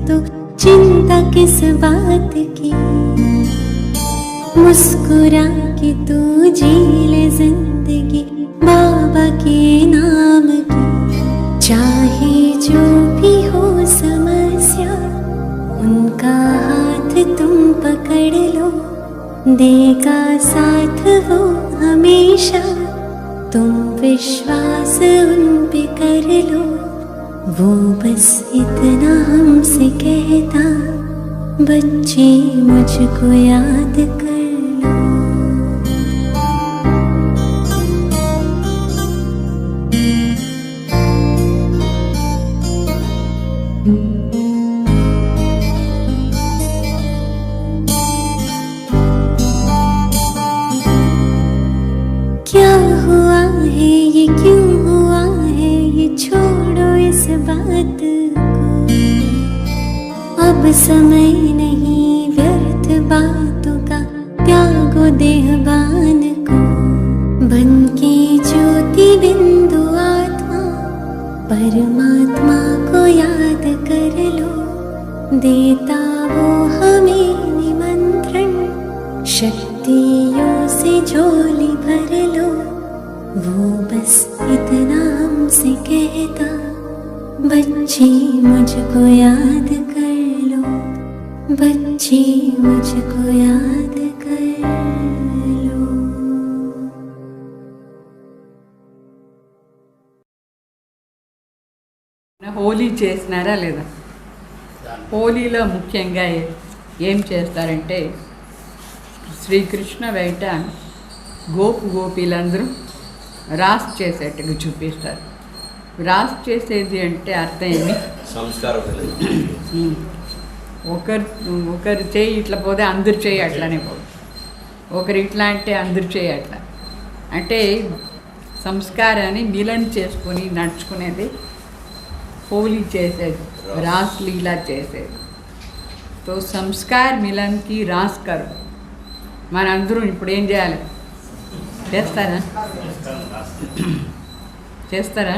तो चिंता किस बात की। मुस्कुरा के तू जी ले जिंदगी बाबा के नाम की। चाहे जो भी हो समस्या उनका हाथ तुम पकड़ लो, देगा साथ वो हमेशा। तुम विश्वास उन पे कर लो, वो बस इतना हमसे कहता, बच्चे मुझको याद कर लो। क्या हुआ है ये, क्यों हुआ है ये, छोड़ो इस बात को। अब समय नहीं व्यर्थ बातों का, त्यागो देहबान को। बन के ज्योति बिंदु आत्मा परमात्मा को याद कर लो, देता वो हमें निमंत्रण। शक्तियों से झोली भर लो, वो बस इतना हमसे कहता, बच्चे मुझको याद कर लो, बच्चे मुझको याद कर लो। హోలీ చేసినారా లేదా? హోలీలో ముఖ్యంగా ఏం చేస్తారంటే, శ్రీకృష్ణ బయట గోపీలందరూ రాస్ చేసేట్టుగా చూపిస్తారు. రాస్ చేసేది అంటే అర్థం ఏమి? సంస్కారం. ఒకరు చేయి ఇట్లా పోతే అందరు చేయి అట్లనే పోదు, ఒకరు ఇట్లా అంటే అందరు చేయి అట్లా. అంటే సంస్కారాన్ని మిలన్ చేసుకొని నడుచుకునేది హోలీ చేసేది, రాస్ లీలా చేసేది. తో సంస్కార్ మిలన్కి రాస్ కరు. మనందరం ఇప్పుడు ఏం చేయాలి? చేస్తారా? చేస్తారా?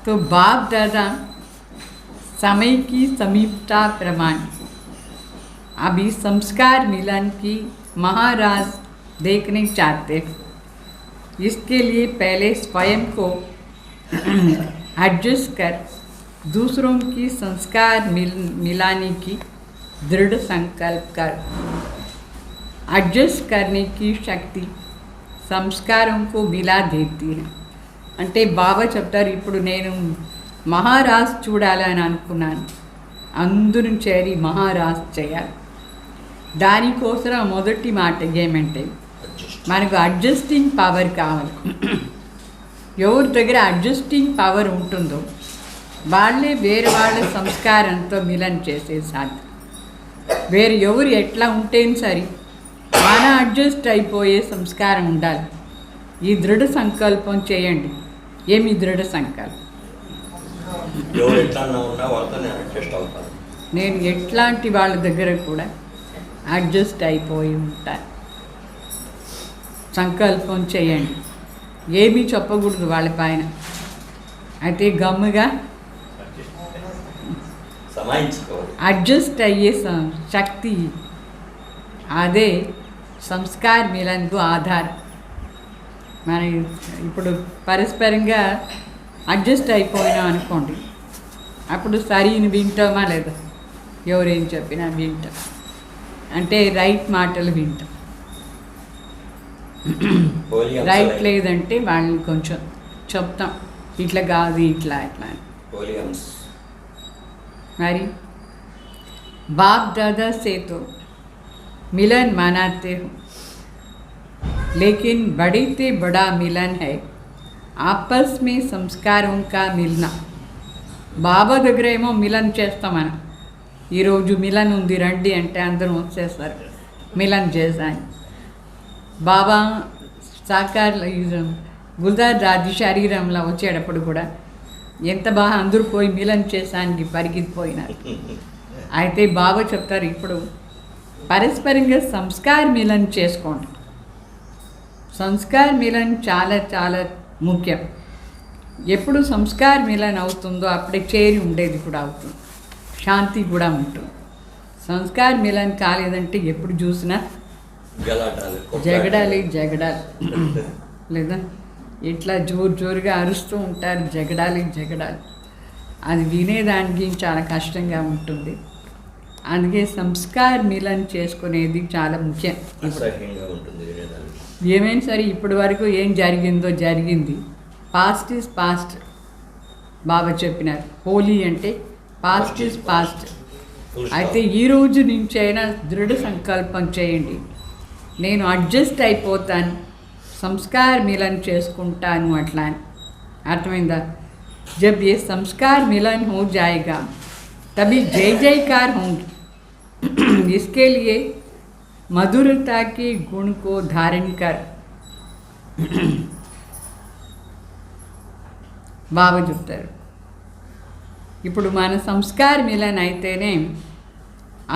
तो बाप दादा समय की समीपता प्रमाण अभी संस्कार मिलन की महाराज देखने चाहते हैं। इसके लिए पहले स्वयं को एडजस्ट कर दूसरों की संस्कार मिलाने की दृढ़ संकल्प कर। एडजस्ट करने की शक्ति సంస్కారం को మిలా దేతి है। అంటే బాబా చెప్తారు, ఇప్పుడు నేను మహారాజ్ చూడాలని అనుకున్నాను, అందరూ చేరి మహారాజ్ చేయాలి. దానికోసం మొదటి మాట ఏమంటే, మనకు అడ్జస్టింగ్ పవర్ కావాలి. ఎవరి దగ్గర అడ్జస్టింగ్ పవర్ ఉంటుందో వాళ్ళే వేరే వాళ్ళ సంస్కారంతో మిలన్ చేసే సాధ్యం. వేరే ఎవరు ఎట్లా ఉంటేనే సరే మన అడ్జస్ట్ అయిపోయే సంస్కారం ఉండాలి. ఈ దృఢ సంకల్పం చేయండి. ఏమి దృఢ సంకల్పం? నేను ఎట్లాంటి వాళ్ళ దగ్గర కూడా అడ్జస్ట్ అయిపోయి ఉంటాను. సంకల్పం చేయండి. ఏమీ చెప్పకూడదు వాళ్ళ పైన. అయితే గమ్ముగా అడ్జస్ట్ అయ్యే శక్తి, అదే సంస్కార్ మిలన్కు ఆధారం. మన ఇప్పుడు పరస్పరంగా అడ్జస్ట్ అయిపోయినాం అనుకోండి, అప్పుడు సరైన వింటామా లేదా? ఎవరేం చెప్పినా వింటాం, అంటే రైట్ మాటలు వింటాం. రైట్ లేదంటే వాళ్ళని కొంచెం చెప్తాం, ఇట్లా కాదు ఇట్లా ఇట్లా అని. మరి బాప్ దాదా से तो मिलन मनाते हो, लेकिन बड़े से बड़ा मिलन है आपस में संस्कारों का मिलना. బాబా దగ్గర ఏమో మిలన్ చేస్తాం మనం. ఈరోజు మిలన్ ఉంది రండి అంటే అందరం వచ్చేస్తారు, మిలన్ చేశాను. బాబా సాకార్ గుల్దార్ రాజు శరీరంలో వచ్చేటప్పుడు కూడా ఎంత బాగా అందరూ పోయి మిలన్ చేసానికి పరిగెత్తిపోయినారు. అయితే బాబా చెప్తారు, ఇప్పుడు పరస్పరంగా సంస్కార్ మిలన్ చేసుకోండి. సంస్కార్ మిలన్ చాలా చాలా ముఖ్యం. ఎప్పుడు సంస్కార మిలన్ అవుతుందో అప్పుడే చేరి ఉండేది కూడా అవుతుంది, శాంతి కూడా ఉంటుంది. సంస్కార మిలన్ కాలేదంటే ఎప్పుడు చూసినా జగడాలి లేదా ఇట్లా జోరుగా అరుస్తూ ఉంటారు, జగడాలి. అది వినేదానికి చాలా కష్టంగా ఉంటుంది. అందుకే సంస్కార మిలన్ చేసుకునేది చాలా ముఖ్యం. ఏమైనా సరే ఇప్పటి వరకు ఏం జరిగిందో జరిగింది. Past is past. బాబా చెప్పినారు, హోలీ అంటే పాస్ట్ ఈజ్ పాస్ట్. అయితే ఈ రోజు నుంచి అయినా దృఢ సంకల్పం చేయండి, నేను అడ్జస్ట్ అయిపోతాను, సంస్కార మిలన్ చేసుకుంటాను అట్లా అని. అర్థమైందా? जब ये संस्कार मिलन हो जाएगा तभी जय जयकार होंगी. इसके लिए मधुरता के गुण को धारण कर బాబా చెప్తారు. ఇప్పుడు మన సంస్కార మిలన్ అయితేనే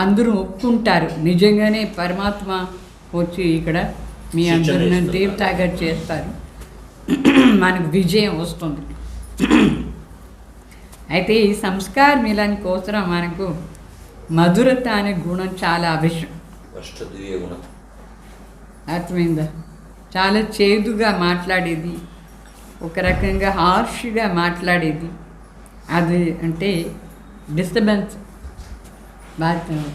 అందరూ ఒప్పుకుంటారు, నిజంగానే పరమాత్మ వచ్చి ఇక్కడ మీ అందరిని తీర్థాగా చేస్తారు, మనకు విజయం వస్తుంది. అయితే ఈ సంస్కార మిలన్ కోసం మనకు మధురత అనే గుణం చాలా అవసరం. అర్థమైందా? చాలా చేదుగా మాట్లాడేది, ఒక రకంగా హార్ష్గా మాట్లాడేది, అది అంటే డిస్టర్బెన్స్,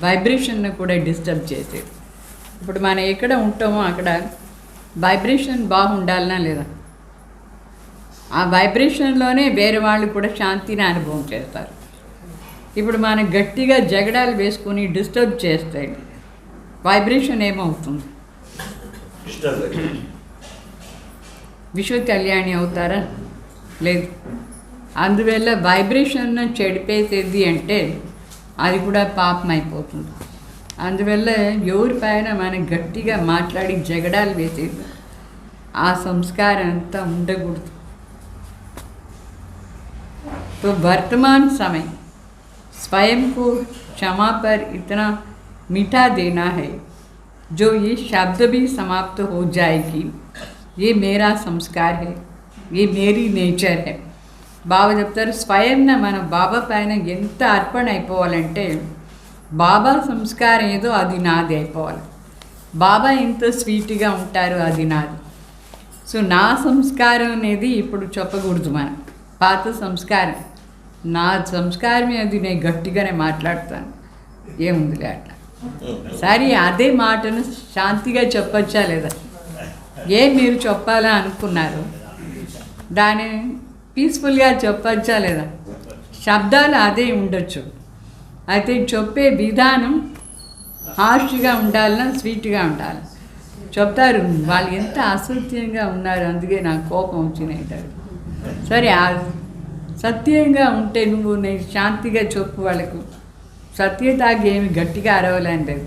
వైబ్రేషన్ను కూడా డిస్టర్బ్ చేసేది. ఇప్పుడు మనం ఎక్కడ ఉంటామో అక్కడ వైబ్రేషన్ బాగుండాలనా లేదా? ఆ వైబ్రేషన్లోనే వేరే వాళ్ళు కూడా శాంతిని అనుభవం చేస్తారు. ఇప్పుడు మనం గట్టిగా జగడాలు వేసుకొని డిస్టర్బ్ చేస్తే వైబ్రేషన్ ఏమవుతుంది? విశ్వ కళ్యాణి అవుతారా? లేదు. అందువల్ల వైబ్రేషన్ చెడిపేసేది అంటే అది కూడా పాపం అయిపోతుంది. అందువల్ల ఎవరిపైన మనం గట్టిగా మాట్లాడి జగడాలు వేసేది ఆ సంస్కారం అంతా ఉండకూడదు. तो वर्तमान समय स्वयं को क्षमा पर इतना मीठा देना है जो ये शब्द भी समाप्त हो जाएगी. ये मेरा संस्कार है, ये मेरी నేచర్ है. బాబా చెప్తారు, స్వయంన మన బాబా పైన ఎంత అర్పణ అయిపోవాలంటే బాబా సంస్కారం ఏదో అది నాది అయిపోవాలి. బాబా ఎంత స్వీట్గా ఉంటారో అది నాది. సో నా సంస్కారం అనేది ఇప్పుడు చెప్పకూడదు. మనం పాత సంస్కారం, నా సంస్కారమే అది, నేను గట్టిగానే మాట్లాడతాను, ఏముందిలే అట్లా. సరే, అదే మాటను శాంతిగా చెప్పచ్చా లేదా? ఏం మీరు చెప్పాలా అనుకున్నారు దాన్ని పీస్ఫుల్గా చెప్పచ్చా లేదా? శబ్దాలు అదే ఉండొచ్చు, అయితే చెప్పే విధానం హార్ష్గా ఉండాలన్నా స్వీట్గా ఉండాలి. చెప్తారు వాళ్ళు ఎంత అసత్యంగా ఉన్నారు, అందుకే నాకు కోపం వచ్చినాయి. సరే, సత్యంగా ఉంటే నువ్వు నేను శాంతిగా చెప్పు వాళ్ళకు. సత్యతాకి ఏమి గట్టిగా అరవలేని లేదు.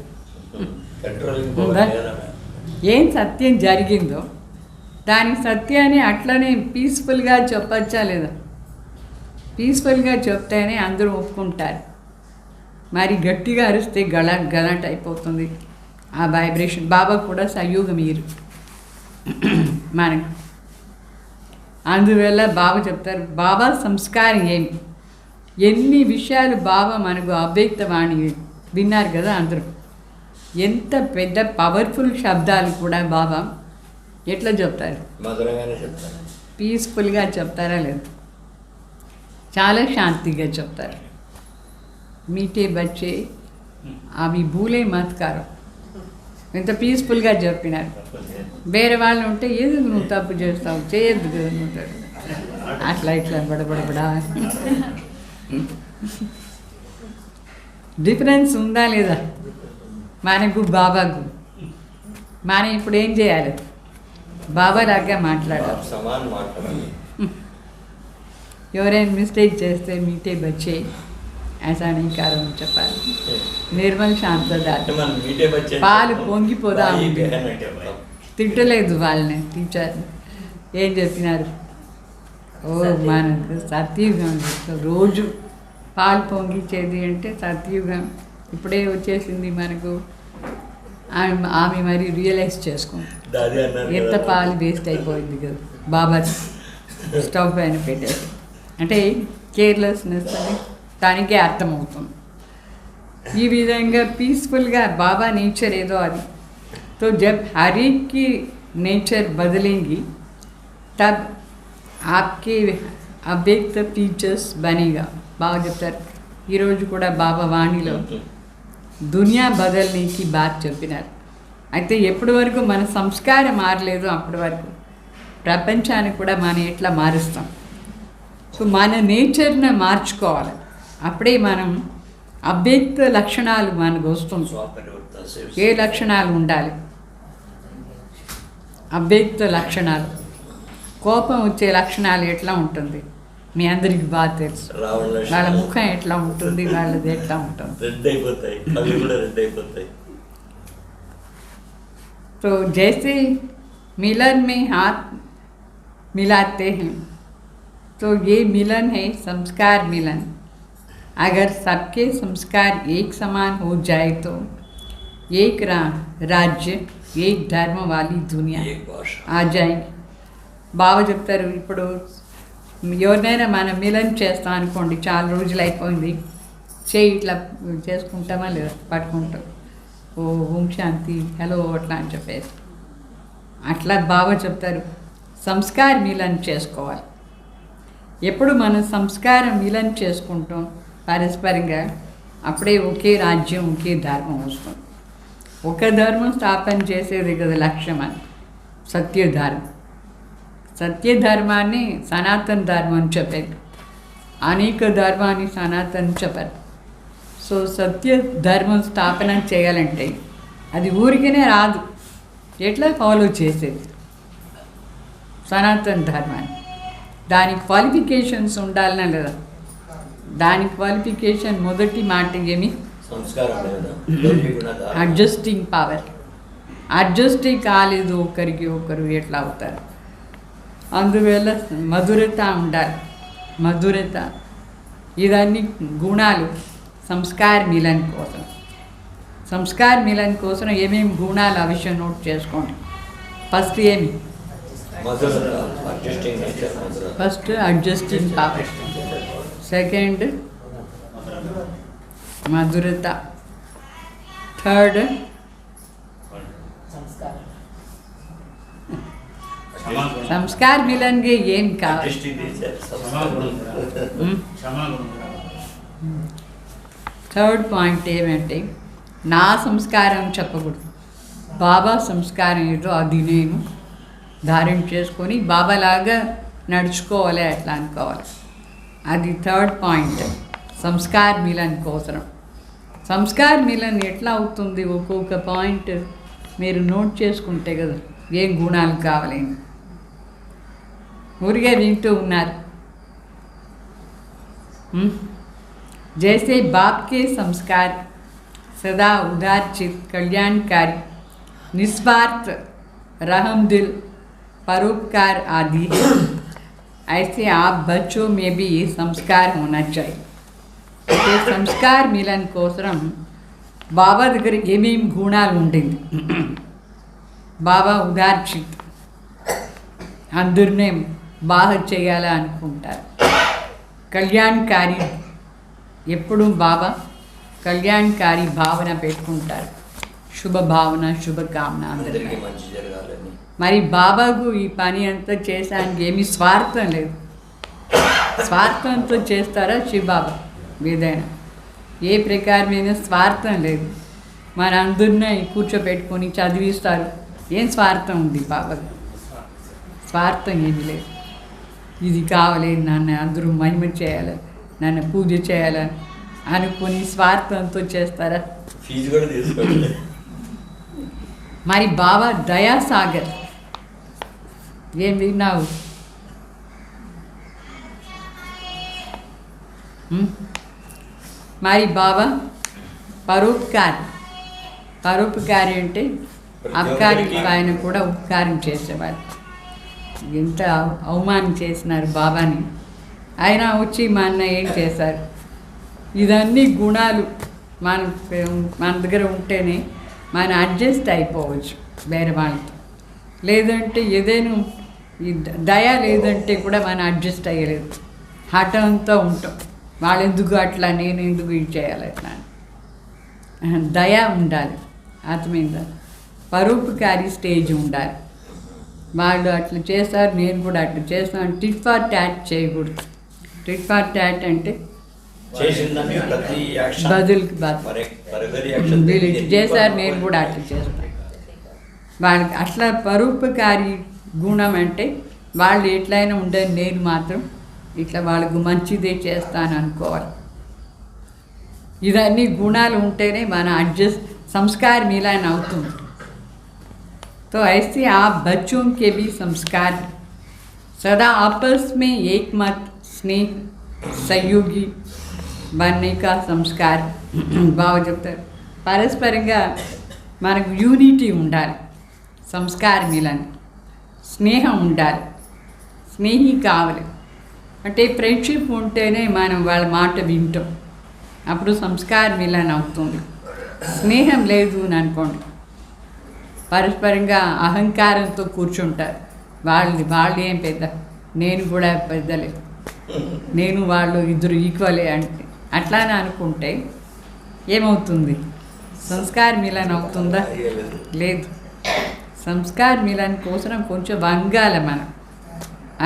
ఏం సత్యం జరిగిందో దాని సత్యాన్ని అట్లనే పీస్ఫుల్గా చెప్పచ్చా లేదా? పీస్ఫుల్గా చెప్తేనే అందరూ ఒప్పుకుంటారు. మరి గట్టిగా అరిస్తే గలాట్ అయిపోతుంది ఆ వైబ్రేషన్. బాబా కూడా సహయోగం ఇయ్యరు మనకు. అందువల్ల బాబా చెప్తారు, బాబా సంస్కారం ఏమి, ఎన్ని విషయాలు బాబా మనకు అవ్యక్తవాణి విన్నారు కదా అందరూ. ఎంత పెద్ద పవర్ఫుల్ శబ్దాలు కూడా బాబా ఎట్లా చెప్తారు? పీస్ఫుల్గా చెప్తారా లేదు? చాలా శాంతిగా చెప్తారు. మీటే బచ్చే అవి భూలే మత్కారం, ఎంత పీస్ఫుల్గా చెప్పినారు. వేరే వాళ్ళు ఉంటే ఎందుకు నువ్వు తప్పు చేస్తావు, చేయొద్దు కదా నువ్వు, అట్లా ఇట్లా బడబడబడా. డిఫరెన్స్ ఉందా లేదా మనకు బాబాకు? మనం ఇప్పుడు ఏం చేయాలి? బాబాలాగా మాట్లాడాలి. ఎవరైనా మిస్టేక్ చేస్తే మీటే బచ్చే ऐसा नहीं कारण చెప్పాలి. నిర్మల్ శాంతదాత పాలు పొంగిపోదా ఉంది. తిట్టలేదు వాళ్ళని, టీచర్ ఏం చెప్పినారు? ఓ మనకు సత్యుగం రోజు పాలు పొంగిచ్చేది అంటే సత్యుగం ఇప్పుడే వచ్చేసింది మనకు. ఆమె మరి రియలైజ్ చేసుకుంది ఎంత పాలు వేస్ట్ అయిపోయింది కదా బాబా. స్టవ్ పైన పెట్టేసి, అంటే కేర్లెస్నెస్ అని దానికే అర్థమవుతుంది. ఈ విధంగా పీస్ఫుల్గా బాబా నేచర్ ఏదో అది. तो जब हर एक की नेचर बदलेंगी तब आपके अव्यक्त फीचर्स बनेगा. బాగా చెప్తారు. ఈరోజు కూడా బాబా వాణిలో దునియా బదల్నీకి బాత్ చెప్పినారు. అయితే ఎప్పటి వరకు మన సంస్కారం మారలేదు అప్పటి వరకు ప్రపంచాన్ని కూడా మనం ఎట్లా మారుస్తాం. సో మన నేచర్ని మార్చుకోవాలి. అప్పుడే మనం అవ్యక్త లక్షణాలు మనకు వస్తుంది. ఏ లక్షణాలు ఉండాలి? అవ్యక్త లక్షణాలు. కోపం వచ్చే లక్షణాలు ఎట్లా ఉంటుంది మీ అందరికి బాగా తెలుసు. వాళ్ళ ముఖం ఎట్లా ఉంటుంది, వాళ్ళది ఎట్లా ఉంటుంది. तो जैसे मिलन में हाथ मिलाते हैं तो ये मिलन है संस्कार मिलन. अगर सबके संस्कार एक समान हो जाए तो एक राज्य एक धर्म वाली दुनिया आ जाएगी. బాగా చెప్తారు. ఇప్పుడు ఎవరినైనా మనం మిలన్ చేస్తాం అనుకోండి, చాలా రోజులు అయిపోయింది, చేయి ఇట్లా చేసుకుంటామా లేదా, పట్టుకుంటాం, ఓ ఓం శాంతి, హలో అట్లా అని చెప్పేసి. అట్లా బాగా చెప్తారు సంస్కార మిలన్ చేసుకోవాలి. ఎప్పుడు మనం సంస్కారం మిలన్ చేసుకుంటాం పరస్పరంగా, అప్పుడే ఒకే రాజ్యం ఒకే ధర్మం వస్తుంది. ఒక ధర్మం స్థాపన చేసేది కదా లక్ష్యం అని, సత్యధర్మం. సత్యధర్మాన్ని సనాతన ధర్మం అని చెప్పారు. అనేక ధర్మాన్ని సనాతన చెప్పారు. సో సత్య ధర్మం స్థాపన చేయాలంటే అది ఊరికనే రాదు, ఎట్లా ఫాలో చేసేది సనాతన ధర్మాన్ని. దానికి క్వాలిఫికేషన్స్ ఉండాలనే లేదా? దాని క్వాలిఫికేషన్ మొదటి మాట ఏమి? Adjusting power. అడ్జస్టింగ్ కాలేదు ఒకరికి ఒకరు ఎట్లా అవుతారు? అందువల్ల మధురత ఉండాలి. మధురత, ఇవన్నీ గుణాలు సంస్కార మిలన్ కోసం. సంస్కార మిలన్ కోసం ఏమేమి గుణాలు ఆ విషయం నోట్ చేసుకోండి. ఫస్ట్ ఏమి? ఫస్ట్ అడ్జస్టింగ్ పవర్, సెకండ్ మధురత, థర్డ్ సంస్కార మిలన్ಗೆ ఏం కావాలి? థర్డ్ పాయింట్ ఏమంటే నా సంస్కారం చెప్పకూడదు, బాబా సంస్కారం ఏదో అది నేను ధారణ చేసుకొని బాబాలాగా నడుచుకోవాలి, అట్లా అనుకోవాలి. అది థర్డ్ పాయింట్ సంస్కార మిలన్ కోసం. సంస్కార మిలన్ ఎట్లా అవుతుంది? ఒక్కొక్క పాయింట్ మీరు నోట్ చేసుకుంటే కదా ఏం గుణాలు కావాలి. ఊరిగా వింటూ ఉన్నారు. जैसे बाप के संस्कार सदा उदार चित्त, कल्याणकारी, निस्वार्थ, रहम दिल, परोपकार आदि है, ऐसे आप बच्चों में भी ये संस्कार होना चाहिए. तो संस्कार मिलन कोसరం బాబా దగ్గర ఏమేమి గుణాలు ఉండింది? బాబా ఉదార్ చిత్, అందరినీ బాగా చేయాలని అనుకుంటారు. కళ్యాణకారి, ఎప్పుడు బాబా కళ్యాణకారి భావన పెట్టుకుంటారు. శుభ భావన, శుభకామన అందరికీ. మరి బాబాకు ఈ పని అంతా చేసానికి ఏమీ స్వార్థం లేదు. స్వార్థంతో చేస్తారా శివబాబా ఏదైనా? ఏ ప్రకారమైన స్వార్థం లేదు. మన అందరినీ కూర్చోబెట్టుకొని చదివిస్తారు. ఏం స్వార్థం ఉంది బాబాకు? స్వార్థం ఏమీ లేదు. ఇది కావాలి, నన్ను అందరూ మహిమ చేయాలి, నన్ను పూజ చేయాలి అనుకుని స్వార్థంతో చేస్తారా? ఫీజు కూడా తీసుకోండి. మరి బాబా దయాసాగర్, ఏం విన్నావు? మరి బాబా పరోపకారి. పరోపకారి అంటే అపకారికి ఆయన కూడా ఉపకారం చేసేవారు. ఎంత అవమానం చేసినారు బాబాని, ఆయన వచ్చి మా అన్న ఏం చేశారు? ఇదన్నీ గుణాలు మన దగ్గర ఉంటేనే మనం అడ్జస్ట్ అయిపోవచ్చు వేరే వాళ్ళతో. లేదంటే ఏదైనా ఈ దయ లేదంటే కూడా మనం అడ్జస్ట్ అయ్యలేదు, హఠంతో ఉంటాం. వాళ్ళు ఎందుకు అట్లా, నేను ఎందుకు ఇది చేయాలి అట్లా అని. దయ ఉండాలి, అర్థమైందా? పరోపకారి స్టేజ్ ఉండాలి. వాళ్ళు అట్లా చేస్తారు, నేను కూడా అట్లా చేస్తాను. టిట్ ఫార్ ట్యాట్ చేయకూడదు. టిట్ ఫార్ ట్యాట్ అంటే బదులుకి వీళ్ళు ఇట్లా చేశారు, నేను కూడా అట్లా చేస్తాను. వాళ్ళకి అట్లా పరోపకారి గుణం అంటే వాళ్ళు ఎట్లయినా ఉండని, నేను మాత్రం ఇట్లా వాళ్ళకు మంచిదే చేస్తాను అనుకోవాలి. ఇవన్నీ గుణాలు ఉంటేనే మన అడ్జస్ట్ సంస్కార మిలాన్ అవుతుంది. तो ऐसे आप बच्चों के भी संस्कार सदा आपस में एकमत स्नेह सहयोगी बनने का संस्कार బాగా చెప్తారు. పరస్పరంగా మనకు యూనిటీ ఉండాలి, సంస్కార మిలన్, స్నేహం ఉండాలి, స్నేహి కావాలి. అంటే ఫ్రెండ్షిప్ ఉంటేనే మనం వాళ్ళ మాట వింటాం, అప్పుడు సంస్కార మిలన్ అవుతుంది. స్నేహం లేదు అని అనుకోండి, పరస్పరంగా అహంకారంతో కూర్చుంటారు. వాళ్ళు ఏం పెద్ద, నేను కూడా పెద్దలే, నేను వాళ్ళు ఇద్దరు ఈక్వలే అంటే అట్లానే అనుకుంటే ఏమవుతుంది? సంస్కార మిలన్ అవుతుందా? లేదు. సంస్కార మిలన్ కోసం కొంచెం వంగాలి మనం,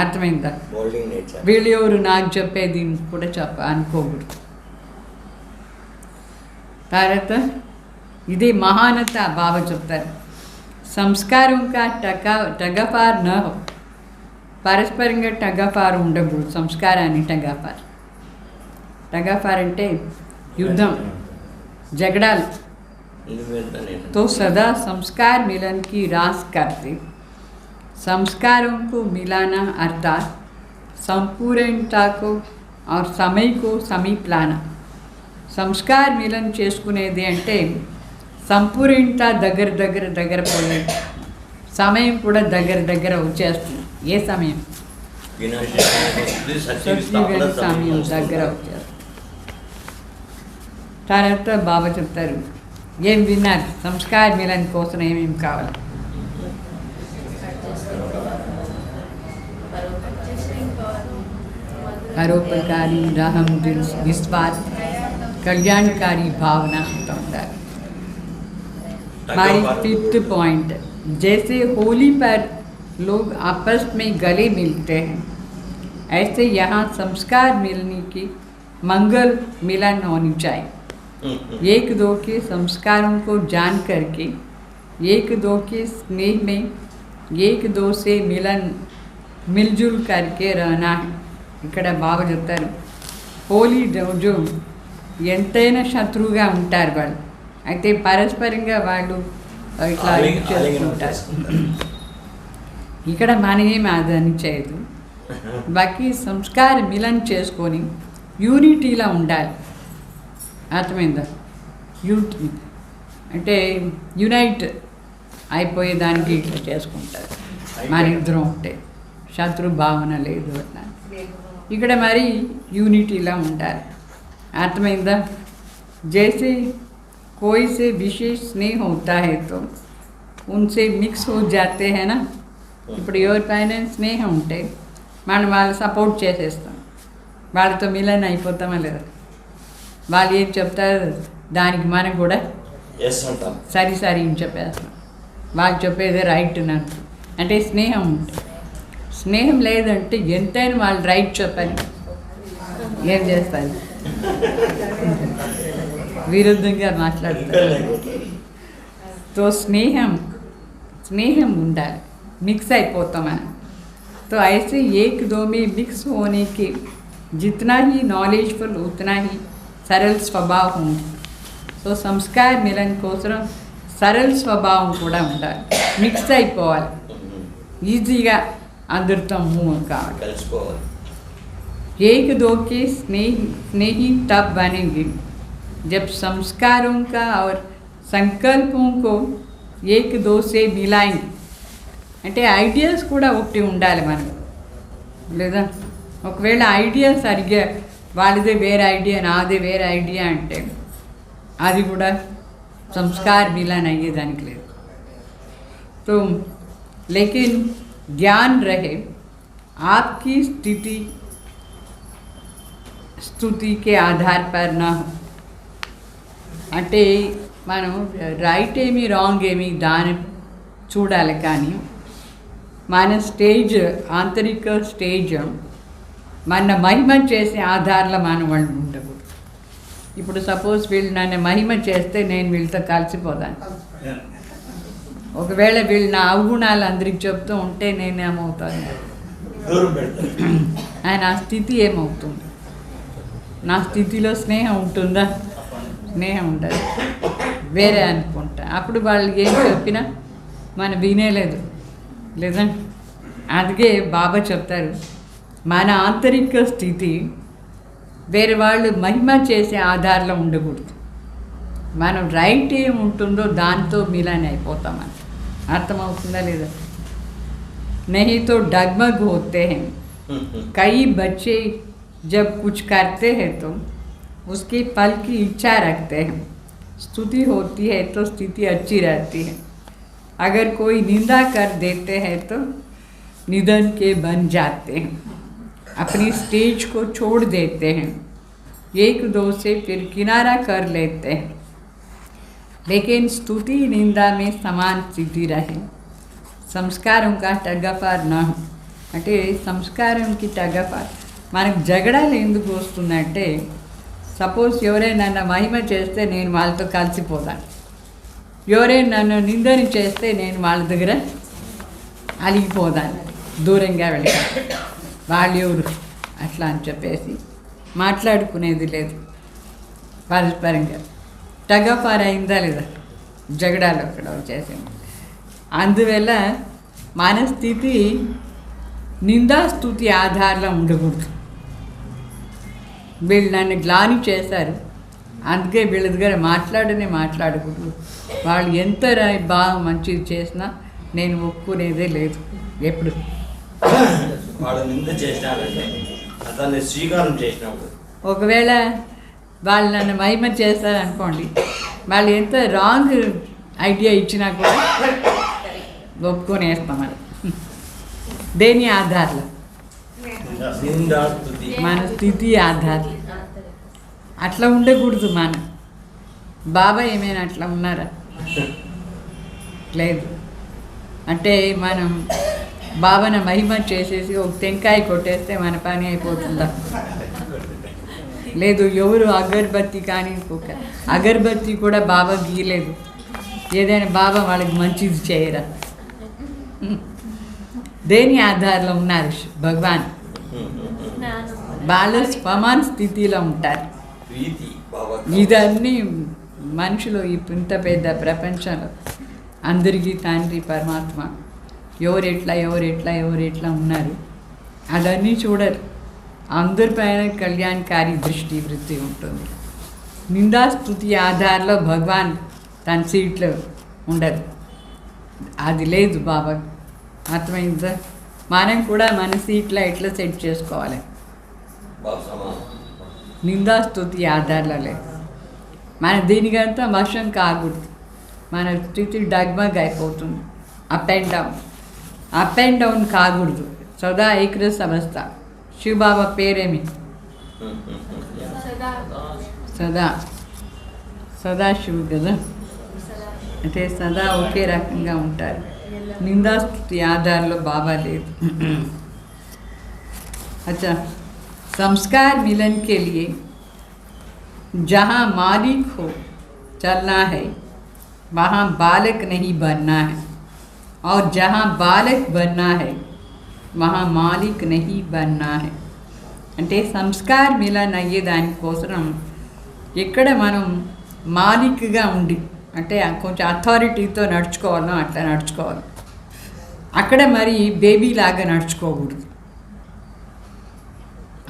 అర్థమైందా? వీళ్ళు ఎవరు నాకు చెప్పేది కూడా అనుకోకూడదు. తర్వాత ఇది మహానత బాబా చెప్తారు. సంస్కారం కా టగఫార్ న హో, పరస్పరంగా టగఫార్ ఉండకూడదు. సంస్కారాన్ని టగఫార్ అంటే యుద్ధం, झगड़ाल तो सदा संस्कार मिलन की रास करते। संस्कारों को मिलाना अर्थात संपूर्णता को और समय को समीप लाना। సంస్కార మిలన్ చేసుకునేది అంటే సంపూర్ణత దగ్గర పోయే సమయం కూడా దగ్గర వచ్చేస్తుంది. ఏ సమయం? సమయం దగ్గర వచ్చేస్తుంది. తర్వాత బాబా చెప్తారు, ఏం విన్నారు? సంస్కార మిలన్ కోసం ఏమేమి కావాలి? పరోపకారి, रहम दिल, विश्वास, कल्याणकारी भावना तो ఉండాలి. हमारी 5th पॉइंट, जैसे होली पर लोग आपस में गले मिलते हैं, ऐसे यहाँ संस्कार मिलने की मंगल मिलन होनी चाहिए। एक दो के संस्कारों को जान करके एक दो के स्नेह में एक दो से मिलजुल करके रहना है। ఇక్కడ బాగా చెప్తారు, హోలీ రోజు ఎంతైనా శత్రువుగా ఉంటారు వాళ్ళు, అయితే పరస్పరంగా వాళ్ళు ఇట్లా చేసుకుంటారు. ఇక్కడ మనమేమి అదని చేయదు, బాకీ సంస్కార మిలన్ చేసుకొని యూనిటీలా ఉండాలి. అర్థమైందా? యూనిటీ అంటే యునైట్ అయిపోయేదానికి ఇట్లా చేసుకుంటారు. మన ఇద్దరం ఉంటే శత్రు భావన లేదు అట్లా. ఇక్కడ మరి యూనిటీలా ఉండాలి. అర్థమైందా? जैसे कोई से विशेष स्नेह होता है तो उनसे मिक्स हो जाते हैं ना. ఇప్పుడు ఎవరిపైన స్నేహం ఉంటే మనం వాళ్ళు సపోర్ట్ చేసేస్తాం, వాళ్ళతో మిలన్ అయిపోతామా లేదా? వాళ్ళు ఏం చెప్తారు దానికి మనం కూడా సరి అని చెప్పేస్తాం. వాళ్ళు చెప్పేది రైట్ నన్ను అంటే స్నేహం ఉంటే. స్నేహం లేదంటే ఎంతైనా వాళ్ళు రైట్ చెప్పని ఏం చేస్తారు, విరుద్ధంగా మాట్లాడతారు. తో స్నేహం ఉండాలి, మిక్స్ అయిపోతాం మనం. तो ऐसे एक दो में मिक्स होने के जितना ही नॉलेजफुल उतना ही सरल स्वभाव होंगे. సో సంస్కార మిలన్ కోసం సరళ స్వభావం కూడా ఉండాలి, మిక్స్ అయిపోవాలి, ఈజీగా అందరితో మూవ్ కావాలి. एक दो के स्नेही तब बनेंगे जब संस्कारों का और संकल्पों को एक दो से मिलाएंगे. అంటే ఐడియాస్ కూడా ఒకటి ఉండాలి మనకు, లేదా ఒకవేళ ఐడియా సరిగ్గా వాళ్ళదే వేరే ఐడియా నాదే వేరే ఐడియా అంటే అది కూడా సంస్కార మిలన్ అయ్యేదానికి లేదు. तो लेकिन ध्यान रहे आपकी स्थिति स्तुति के आधार पर ना हो. అంటే మనం రైట్ ఏమి రాంగ్ ఏమి దాని చూడాలి, కానీ మన స్టేజ్ ఆంతరిక స్టేజ్ మన మహిమ చేసే ఆధారంలో మనం వాళ్ళు ఉండకూడదు. ఇప్పుడు సపోజ్ వీళ్ళు నన్ను మహిమ చేస్తే నేను వీళ్ళతో కలిసిపోదాను. ఒకవేళ వీళ్ళు నా అవగుణాలు అందరికి చెప్తూ ఉంటే నేనేమవుతాను, ఆయన ఆ స్థితి ఏమవుతుంది? నా స్థితిలో స్నేహం ఉంటుందా? స్నేహం ఉండదు, వేరే అనుకుంటా. అప్పుడు వాళ్ళకి ఏం చెప్పినా మనం వినేలేదు లేదా. అందుకే బాబా చెప్తారు, మన ఆంతరిక స్థితి వేరే వాళ్ళు మహిమ చేసే ఆధారంలో ఉండకూడదు. మనం రైట్ ఏం ఉంటుందో దాంతో మిలాన్ అయిపోతామని. అర్థమవుతుందా లేదా? नहीं तो डगमग होते हैं. कई बच्चे जब कुछ करते हैं तो उसके फल की इच्छा रखते हैं. स्तुति होती है तो स्थिति अच्छी रहती है. अगर कोई निंदा कर देते हैं तो निधन के बन जाते हैं. अपनी स्टेज को छोड़ देते हैं, एक दो से फिर किनारा कर लेते हैं. लेकिन स्तुति निंदा में समान स्थिति रहे. సంస్కారం కా టగఫార్ నా అంటే సంస్కారంకి టగఫార్. మనకు జగడాలు ఎందుకు వస్తుందంటే, సపోజ్ ఎవరైనా నన్ను మహిమ చేస్తే నేను వాళ్ళతో కలిసిపోతాను, ఎవరైనా నన్ను నిందని చేస్తే నేను వాళ్ళ దగ్గర అలిగిపోదాను, దూరంగా వెళ్తాను. వాళ్ళు ఎవరు అట్లా అని చెప్పేసి మాట్లాడుకునేది లేదు. పరస్పరంగా టగఫార్ అయిందా లేదా, జగడాలు అక్కడ వచ్చేసింది. అందువల్ల మన స్థితి నిందాస్తుతి ఆధారంలో ఉండకూడదు. వీళ్ళు నన్ను గ్లాని చేశారు, అందుకే వీళ్ళ దగ్గర మాట్లాడకూడదు. వాళ్ళు ఎంత బాగా మంచిది చేసినా నేను ఒప్పుకునేదే లేదు ఎప్పుడు. వాడు నింద చేసినారంటే అతన్ని స్వీకారం చేసినప్పుడు, ఒకవేళ వాళ్ళు నన్ను మహిమ చేస్తారనుకోండి, వాళ్ళు ఎంత రాంగ్ ఐడియా ఇచ్చినా కూడా ఒప్పుకొనేస్తామని. దేని ఆధారంలో? మన స్థితి ఆధారం. అట్లా ఉండకూడదు మనం. బాబా ఏమైనా అట్లా ఉన్నారా? లేదు. అంటే మనం బాబాను మహిమ చేసేసి ఒక టెంకాయ కొట్టేస్తే మన పని అయిపోతుందా? లేదు. ఎవరు అగరబత్తి కానీ అగరబత్తి కూడా బాబా గీయలేదు. ఏదైనా బాబా వాళ్ళకి మంచిది చేయరా? దేని ఆధారంలో ఉన్నారు భగవాన్? వాళ్ళు సమాన స్థితిలో ఉంటారు. ఇదన్నీ మనుషులు ఇంత పెద్ద ప్రపంచంలో అందరికీ తండ్రి పరమాత్మ ఎవరెట్లా ఉన్నారు అదన్నీ చూడరు. అందరిపైన కళ్యాణకారి దృష్టి వృత్తి ఉంటుంది. నిందాస్తుతి ఆధారంలో భగవాన్ తన సీట్లో ఉండదు. అది లేదు బాబా. అర్థమైందా? మనం కూడా మన సీట్లో ఎట్లా సెట్ చేసుకోవాలి? నిందాస్తుతి ఆధారంలో లేదు. మన దీనికంతా వశం కాకూడదు. మన స్థితి డగ్మగ్ అయిపోతుంది. అప్ అండ్ డౌన్ కాకూడదు. సదా ఏకరస అవస్థ. శివబాబా పేరేమి? సదాశివుడు కదా. అంటే సదా ఒకే రకంగా ఉంటారు. నిందాస్తుతి ఆధారంలో బాబా లేదు. अच्छा, संस्कार मिलन के लिए जहाँ मालिक हो चलना है, वहाँ बालक नहीं बनना है. और जहाँ बालक बनना है, वहाँ मालिक नहीं बनना है. అంటే సంస్కార్ మిలన్ అయ్యే దానికోసం ఇక్కడ మనం మాలిక్గా ఉండి, అంటే కొంచెం అథారిటీతో నడుచుకోవాలో అట్లా నడుచుకోవాలి. అక్కడ మరి బేబీలాగా నడుచుకోకూడదు.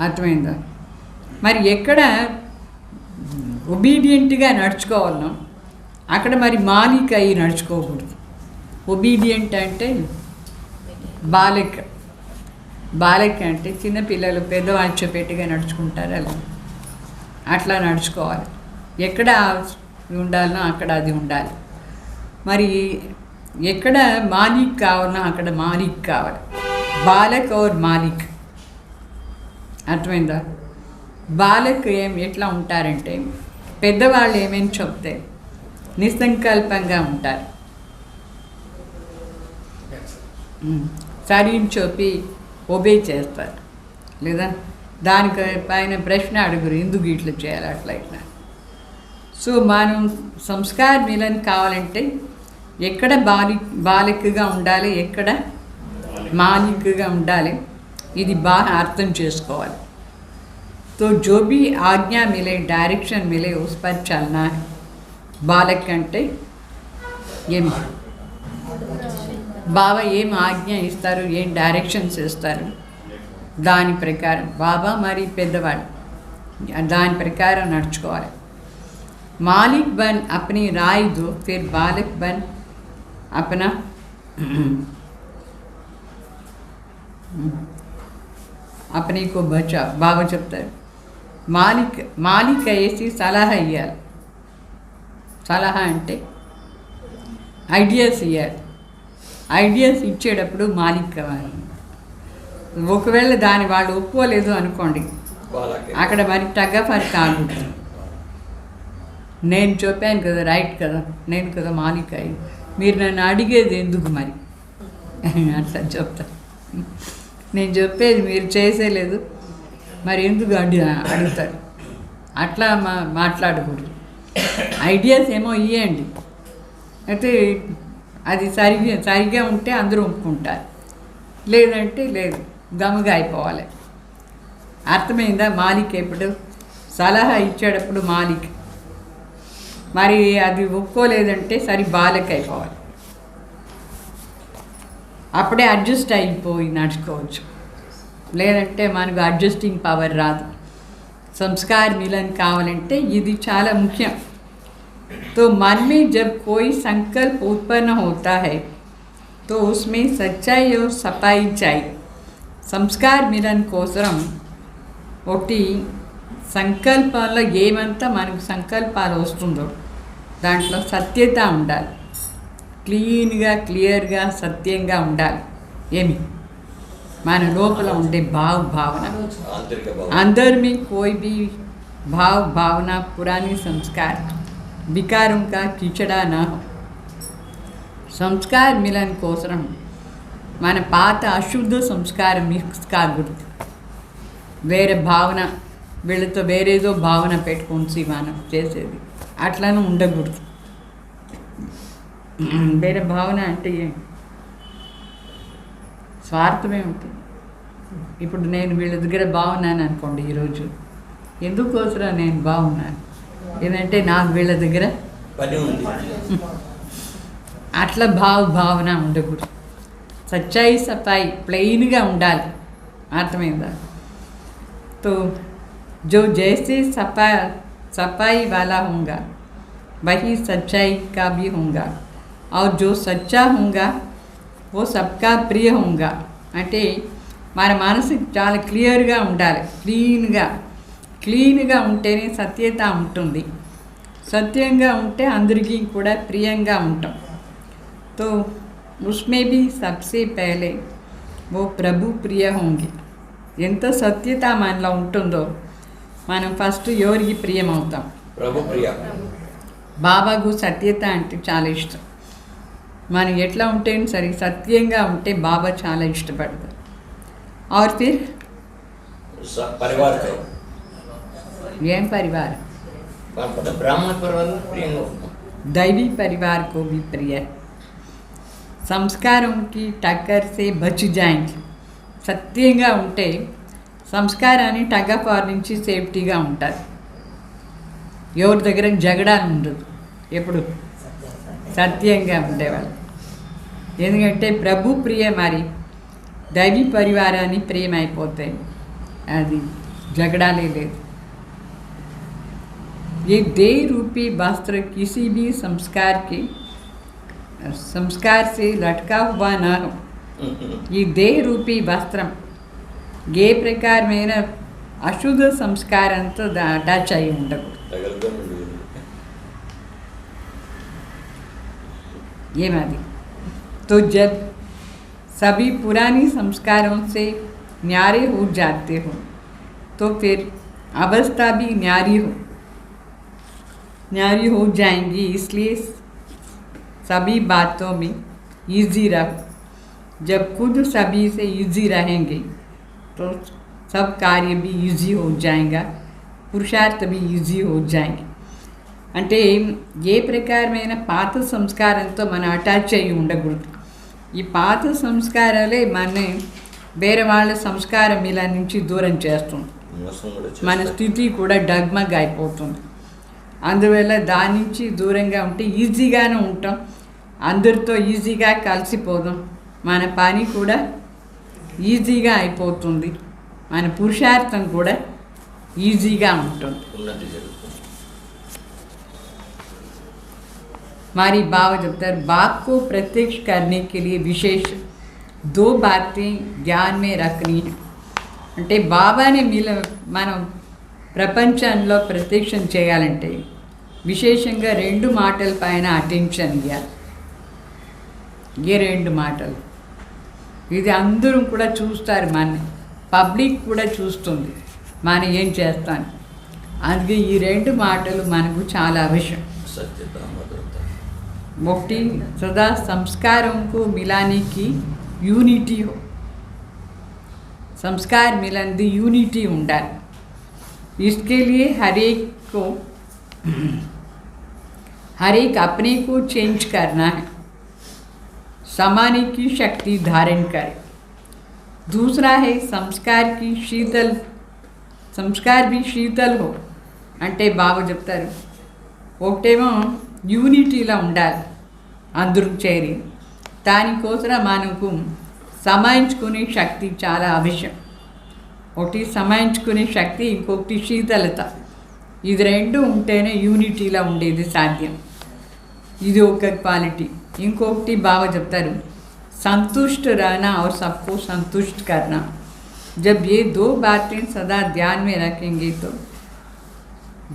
అర్థమైందా? మరి ఎక్కడ ఒబీడియంట్గా నడుచుకోవాలనో అక్కడ మరి మాలిక్ అయ్యి నడుచుకోకూడదు. ఒబీడియంట్ అంటే బాలక్ అంటే చిన్నపిల్లలు పెద్దవాళ్ళు చెప్పేట్టుగా నడుచుకుంటారు, అట్లా నడుచుకోవాలి. ఎక్కడ ఉండాలనో అక్కడ అది ఉండాలి. మరి ఎక్కడ మాలిక్ కావాలన్నా అక్కడ మాలిక్ కావాలి. బాలక్ और మాలిక్, అర్థమైందా? బాలక్ ఎట్లా ఉంటారంటే పెద్దవాళ్ళు ఏమేమి చెప్తే నిస్సంకల్పంగా ఉంటారు. సరిని చెప్పి ఒబే చేస్తారు, లేదా దానికి పైన ప్రశ్న అడుగురు, ఎందుకు ఇట్లా చేయాలి అట్లా ఇట్లా. సో మనం సంస్కార మిలన్ కావాలంటే ఎక్కడ బాలికగా ఉండాలి, ఎక్కడ మాలికగా ఉండాలి, ఇది బాగా అర్థం చేసుకోవాలి. तो जो भी आज्ञा मिले, डायरेक्शन मिले, उस पर चलना है. బాలక్ అంటే ఏం బాబా ఏం ఆజ్ఞ ఇస్తారు, ఏం డైరెక్షన్స్ ఇస్తారు, దాని ప్రకారం బాబా మరి పెద్దవాళ్ళు దాని ప్రకారం నడుచుకోవాలి. మాలిక్ బన్ అప్ని రాయ్ దో, ఫిర్ బాలక్ బన్ అప్నా అప్నీ కో బచా. బాబా చెప్తారు మాలిక్ వేసి సలహా ఇవ్వాలి. సలహా అంటే ఐడియాస్ ఇవ్వాలి. ఐడియాస్ ఇచ్చేటప్పుడు మాలిక్ కావాలి. ఒకవేళ దాని వాళ్ళు ఒప్పుకోలేదు అనుకోండి, అక్కడ మరి టగ్గఫర్ కాదు. నేను చెప్పాను కదా, రైట్ కదా, నేను కదా మాలిక్ అయ్యి, మీరు నన్ను అడిగేది ఎందుకు మరి అట్లా చెప్తాను. నేను చెప్పేది మీరు చేసేలేదు, మరి ఎందుకు అడుగుతారు, అట్లా మాట్లాడకూడదు. ఐడియాస్ ఏమో ఇవ్వండి, అయితే అది సరిగా ఉంటే అందరూ ఒప్పుకుంటారు, లేదంటే లేదు, గమగా అయిపోవాలి. అర్థమైందా? మాలిక్ ఎప్పుడు సలహా ఇచ్చేటప్పుడు మాలిక్, మరి అది ఒప్పుకోలేదంటే సరి బాలక్ అయిపోవాలి. అప్పుడే అడ్జస్ట్ అయిపోయి నడుచుకోవచ్చు, లేదంటే మనకు అడ్జస్టింగ్ పవర్ రాదు. సంస్కార మిలన్ కావాలంటే ఇది చాలా ముఖ్యం. तो मन में जब कोई संकल्प उत्पन्न होता है तो उसमें सच्चाई और सफाई चाहिए. సంస్కార మిలన్ కోసం ఒకటి సంకల్పాల్లో ఏమంతా మనకు సంకల్పాలు వస్తుందో దాంట్లో సత్యత ఉండాలి. క్లీన్గా క్లియర్గా సత్యంగా ఉండాలి. ఏమి మన లోపల ఉండే భావన, अंदर में कोई भी भावना पुरानी संस्कार विकारों का कीचड़ा ना हो. సంస్కార మిలన్ కోసం మన పాత అశుద్ధ సంస్కారం మిక్స్ కాకూడదు. వేరే భావన, వీళ్ళతో వేరేదో భావన పెట్టుకొని మనం చేసేది అట్లనే ఉండకూడదు. వేరే భావన అంటే స్వార్థమే ఉంటుంది. ఇప్పుడు నేను వీళ్ళ దగ్గర బాగున్నాను అనుకోండి, ఈరోజు ఎందుకోసరా నేను బాగున్నాను, ఏదంటే నాకు వీళ్ళ దగ్గర పని ఉంది, అట్లా భావన ఉండకూడదు. సచ్చాయి సఫాయి ప్లెయిన్గా ఉండాలి. అర్థమైందా? तो जो जैसे सफाई वाला होगा वही सच्चाई का भी होगा और जो सच्चा होगा वो सबका प्रिय होगा. అంటే మన మనసుకి చాలా క్లియర్గా ఉండాలి, క్లీన్గా ఉంటేనే సత్యత ఉంటుంది. సత్యంగా ఉంటే అందరికీ కూడా ప్రియంగా ఉంటాం. तो उसमें भी सबसे पहले वो प्रभु प्रिय होंगे. ఎంత సత్యత మనలో ఉంటుందో మనం ఫస్ట్ ఎవరికి ప్రియమవుతాం? ప్రభు ప్రియ. బాబాకు సత్యత అంటే చాలా ఇష్టం. మనం ఎట్లా ఉంటే సరే సత్యంగా ఉంటే బాబా చాలా ఇష్టపడతారు. और फिर పరివార్, ఏం పరివార్? బ్రాహ్మణ పరివార్ ప్రియంగా, दैवी परिवार को भी प्रिय है. సంస్కారం की टक्कर से बच जाएंगे. సత్యంగా ఉంటే సంస్కారాన్ని టగ్ ఆఫ్ వార్ నుంచి సేఫ్టీగా ఉంటారు. ఎవరి దగ్గర జగడాలు ఉండదు, ఎప్పుడు సత్యంగా ఉండేవాళ్ళు. ఎందుకంటే ప్రభు ప్రియ, మరి దైవీ పరివారాన్ని ప్రియమైపోతాయి, అది జగడాలే లేదు. ये देह रूपी वस्त्र किसी भी संस्कार से लटका हुआ ना हो. ఈ దేహ రూపీ వస్త్రం ఏ ప్రకారమైన అశుద్ధ సంస్కారంతో అటాచ్ అయి ఉండకూడదు. ఏమది तो जब सभी पुरानी संस्कारों से न्यारे हो जाते हो तो फिर अवस्था भी न्यारी हो जाएंगी। इसलिए सभी बातों में इजी रहो। जब खुद सभी से इजी रहेंगे तो सब कार्य भी ఈజీ हो जाएगा, పురుషార్థ भी ఈజీ हो जाएंगे। అంటే ఏ ప్రకారమైన పాత సంస్కారంతో మనం అటాచ్ అయ్యి ఉండకూడదు. ఈ పాత సంస్కారాలే మన వేరే వాళ్ళ సంస్కారం ఇలా నుంచి దూరం చేస్తుంది. మన స్థితి కూడా డగ్మగ్ అయిపోతుంది. అందువల్ల దాని నుంచి దూరంగా ఉంటే ఈజీగానే ఉంటాం, అందరితో ఈజీగా కలిసిపోదాం, మన పని కూడా ఈజీగా అయిపోతుంది, మన పురుషార్థం కూడా ఈజీగా ఉంటుంది. हमारी बाबा जबतर बाप को प्रत्यक्ष करने के लिए विशेष 2 बातें ध्यान में रखनी है. అంటే బాబాని మనం ప్రపంచంలో ప్రత్యక్షం చేయాలంటే విశేషంగా 2 మాటల పైన అటెన్షన్ ఇవ్వాలి. ఏ 2 మాటలు? ఇది అందరూ కూడా చూస్తారు, మన పబ్లిక్ కూడా చూస్తుంది మనం ఏం చేస్తాను. అందుకే ఈ 2 మాటలు మనకు చాలా అవసరం. ఒకటి, सदा संस्कारों को मिलाने की यूनिटी हो. संस्कार मिलन दी यूनिटी ఉండాలి. इसके लिए हर एक अपने को चेंज करना है, समाने की शक्ति धारण करे. दूसरा है संस्कार भी शीतल हो. అంటే బాబా చెప్తారు, ఒకటేమో యూనిటీలో ఉండాలి అందరూ చేరి, దానికోసం మనకు సమాయించుకునే శక్తి చాలా అవసరం. ఒకటి సమాయించుకునే శక్తి, ఇంకొకటి శీతలత. ఇది 2 ఉంటేనే యూనిటీలో ఉండేది సాధ్యం. ఇది ఒక క్వాలిటీ. ఇంకొకటి బాబా చెప్తారు, संतुष्ट रहना और सबको संतुष्ट करना. जब ये 2 बातें सदा ध्यान में रखेंगे तो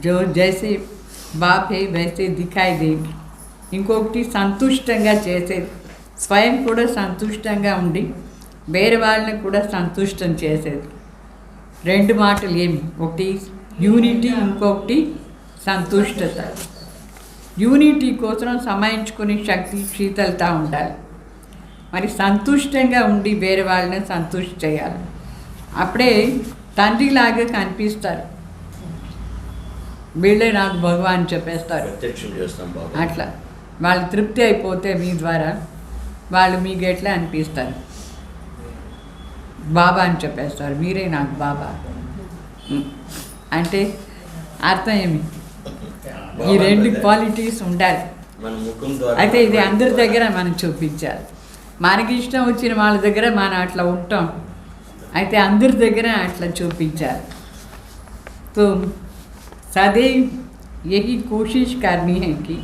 जो जैसे बाप है वैसे दिखाई देगी. ఇంకొకటి సంతుష్టంగా చేసేది, స్వయం కూడా సంతుష్టంగా ఉండి వేరే వాళ్ళని కూడా సంతుష్టం చేసేది. 2 మాటలు ఏమి? ఒకటి యూనిటీ, ఇంకొకటి సంతుష్టత. యూనిటీ కోసం సమాయించుకునే శక్తి, శీతలత ఉండాలి. మరి సంతుష్టంగా ఉండి వేరే వాళ్ళని సంతుష్టి చేయాలి. అప్పుడే తండ్రిలాగా కనిపిస్తారు. వీళ్ళే నాకు భగవాన్ చెప్పేస్తారు. అట్లా వాళ్ళు తృప్తి అయిపోతే మీ ద్వారా వాళ్ళు మీకు ఎట్లా అనిపిస్తారు, బాబా అని చెప్పేస్తారు, మీరే నాకు బాబా అంటే అర్థం ఏమి? ఈ 2 క్వాలిటీస్ ఉండాలి. అయితే ఇది అందరి దగ్గర మనం చూపించాలి. మనకి ఇష్టం వచ్చిన వాళ్ళ దగ్గర మనం అట్లా ఉంటాం, అయితే అందరి దగ్గర అట్లా చూపించాలి. तो सदैव यही कोशिश करनी है कि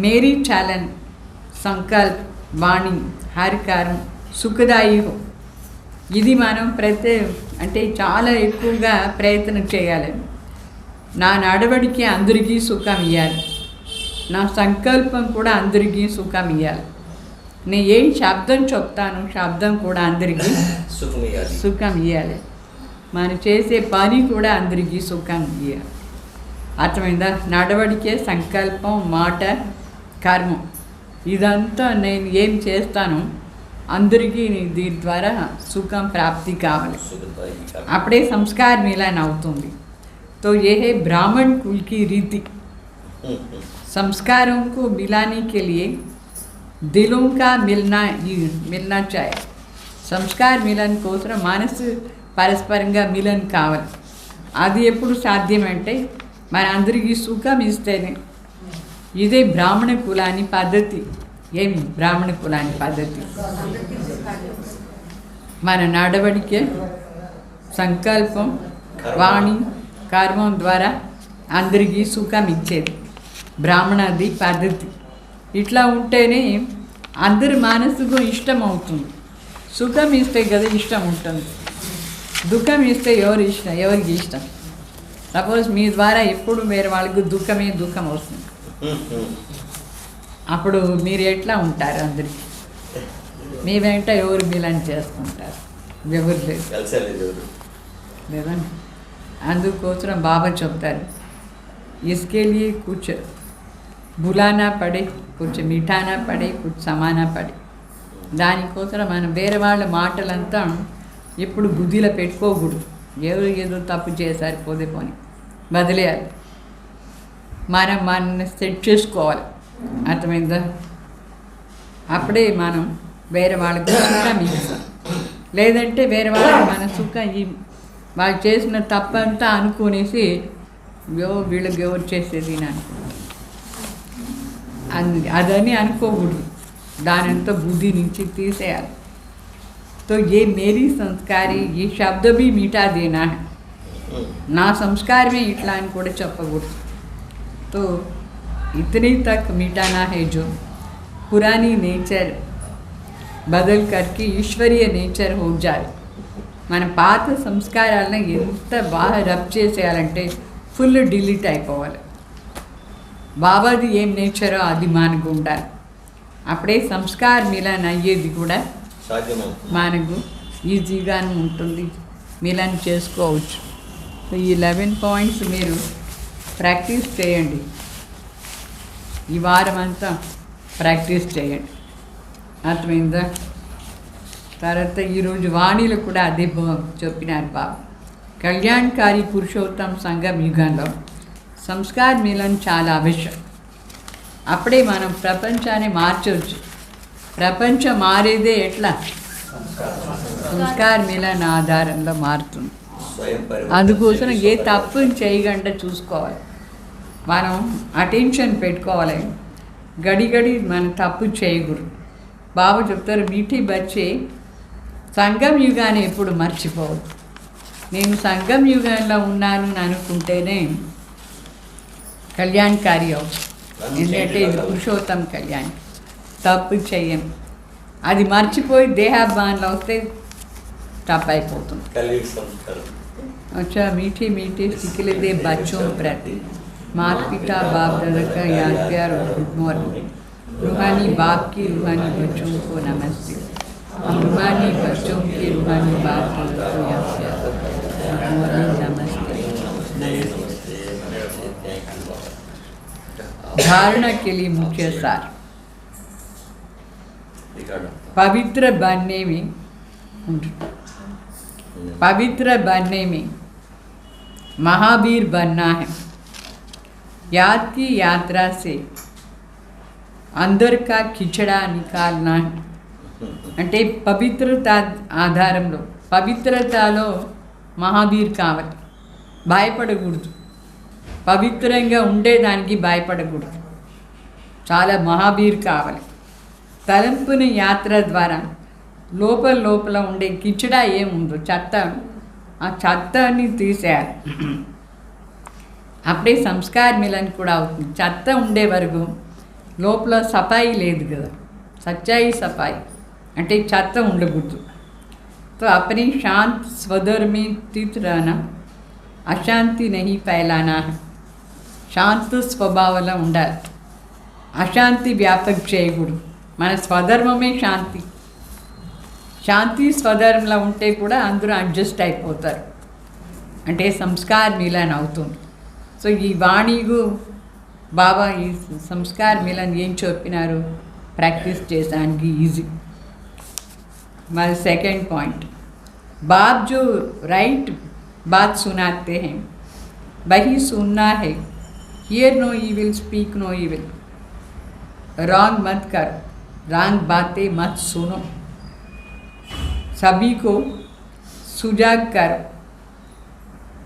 मेरी चालन, संकल्प, वाणी, हर कर्म सुखदायी हो. ఇది మనం అంటే చాలా ఎక్కువగా ప్రయత్నం చేయాలి. నా నడవడికి అందరికీ సుఖం ఇవ్వాలి, నా సంకల్పం కూడా అందరికీ సుఖం ఇవ్వాలి. నేను ఏం శబ్దం చెప్తాను, శబ్దం కూడా అందరికీ సుఖం ఇవ్వాలి. మనం చేసే పని కూడా అందరికీ సుఖం ఇవ్వాలి. అర్థమైందా? నడవడికే సంకల్పం, మాట, కర్మం, ఇదంతా నేను ఏం చేస్తాను అందరికీ దీని ద్వారా సుఖం ప్రాప్తి కావాలి. అప్పుడే సంస్కార మిలన్ అవుతుంది. तो ये है ब्राह्मण कुल की रीति. संस्कारों को मिलाने के लिए दिलों का मिलना चाहिए. సంస్కార మిలన్ కోసం మనసు పరస్పరంగా మిలన్ కావాలి. అది ఎప్పుడు సాధ్యమంటే మన అందరికీ సుఖం ఇస్తేనే. ఇదే బ్రాహ్మణ కులాని పద్ధతి. ఏమి బ్రాహ్మణ కులాని పద్ధతి? మన నడవడికే సంకల్పం, వాణి, కర్మం ద్వారా అందరికీ సుఖం ఇచ్చేది బ్రాహ్మణది పద్ధతి. ఇట్లా ఉంటేనే అందరి మనసుకు ఇష్టం అవుతుంది. సుఖం ఇస్తే కదా ఇష్టం ఉంటుంది, దుఃఖం ఇస్తే ఎవరికి ఇష్టం? సపోజ్ మీ ద్వారా ఎప్పుడు వేరే వాళ్ళకి దుఃఖం వస్తుంది, అప్పుడు మీరు ఎట్లా ఉంటారు? అందరికీ మీ వెంట ఎవరు మిలన్ చేసుకుంటారు? ఎవరు లేదు కలిసేది ఎవరు? లేదండి. అందుకోసం బాబా చెప్తారు, इसके लिए कुछ बुलाना पड़े, कुछ मिठाना पड़े, कुछ समाना पड़े. దానికోసం మనం వేరే వాళ్ళ మాటలంతా ఎప్పుడు బుద్ధిలో పెట్టుకోకూడదు. ఎవరు ఏదో తప్పు చేశారు పోతే పోని వదిలేయాలి. మనం మనల్ని సెట్ చేసుకోవాలి. అర్థమైందా? అప్పుడే మనం వేరే వాళ్ళకి సుఖ మిగులుతాం. లేదంటే వేరే వాళ్ళకి మన సుఖ ఈ వాళ్ళు చేసిన తప్పంతా అనుకునేసి వీళ్ళకి ఎవరు చేసేది అని అదని అనుకోకూడదు. దానంతా బుద్ధి నుంచి తీసేయాలి. तो ये मेरी संस्कारी ये शब्द भी मीठा देना है. ना संस्कार में इटला అని కూడా చెప్పకూడదు. तो इतने तक मिटाना है जो पुरानी नेचर बदल करके ఈశ్వరీయ నేచర్ हो जाए. మన పాత సంస్కారాలను ఎంత బాగా రబ్ చేసేయాలంటే ఫుల్ డిలీట్ అయిపోవాలి. బాబాది ఏం నేచరో అది మనకు ఉండాలి. అప్పుడే సంస్కార మిలన్ అయ్యేది కూడా మనకు ఈజీగానే ఉంటుంది. మిలన్ చేసుకోవచ్చు. ఈ 11 పాయింట్స్ మీరు ప్రాక్టీస్ చేయండి. ఈ వారం అంతా ప్రాక్టీస్ చేయండి. అర్థమైందా? తర్వాత ఈరోజు వాణిలో కూడా అదే చెప్పినారు బాబు. కళ్యాణకారి పురుషోత్తం సంఘం యుగంలో సంస్కార మిలన్ చాలా అవశ్యం. అప్పుడే మనం ప్రపంచాన్ని మార్చవచ్చు. ప్రపంచం మారేదే ఎట్లా? సంస్కార మిలన్ ఆధారంలో మారుతుంది. అందుకోసం ఏ తప్పు చేయకుండా చూసుకోవాలి. మనం అటెన్షన్ పెట్టుకోవాలి. గడి గడి మనం తప్పు చేయకూడదు. బాబు చెప్తారు, మీఠీ బచ్చే సంఘం యుగాన్ని ఎప్పుడు మర్చిపోవద్దు. నేను సంఘం యుగంలో ఉన్నాను అని అనుకుంటేనే కళ్యాణకారి అవుతుంది. ఎందుకంటే ఇది పురుషోత్తం కళ్యాణ్. తప్పు చెయ్యం. అది మర్చిపోయి దేహాభిమానంలో వస్తే తప్పు అయిపోతుంది. अच्छा मीठी मीठी सिखले दे बच्चों प्रति माता पिता बाप दादा का याद प्यार और गुड मॉर्निंग. रूहानी बाप की रूहानी बच्चों को नमस्ते. हम रूहानी बच्चों के रूहानी बाप दादा को याद प्यार गुड मॉर्निंग नमस्ते. धारणा के लिए मुख्य सार पवित्र बनने में महावीर बनना है. याद की यात्रा से अंदर का खिचड़ा निकालना है. అంటే పవిత్రత ఆధారంలో పవిత్రతలో మహావీర్ కావాలి. భయపడకూడదు. పవిత్రంగా ఉండేదానికి భయపడకూడదు. చాలా మహావీర్ కావాలి. తలంపుని యాత్ర ద్వారా లోపల ఉండే కిచడా ఏముందో చెత్త, ఆ చెత్తని తీసేయాలి. అప్పుడే సంస్కార మిలన్ కూడా అవుతుంది. చెత్త ఉండే వరకు లోపల సఫాయి లేదు కదా. సచ్చాయి సఫాయి అంటే చెత్త ఉండకూడదు. तो अपनी शांत स्वदर में स्थित रहना, अशांति नहीं फैलाना है. శాంత స్వభావంలో ఉండాలి. అశాంతి వ్యాపక చేయకూడదు. మన స్వధర్మమే శాంతి. శాంతి స్వధర్మంలో ఉంటే కూడా అందరూ అడ్జస్ట్ అయిపోతారు. అంటే సంస్కార మిలన్ అవుతుంది. సో ఈ వాణిగు బాబా ఈ సంస్కార మిలన్ ఏం చెప్పినారు ప్రాక్టీస్ చేయడానికి ఈజీ. మరి సెకండ్ పాయింట్, बाप जो राइट बात सुनाते हैं वही सुनना है. Hear no evil, speak no evil. Wrong मत कर, रॉन्ग बातें मत सुनो. सभी को सुजाग कर.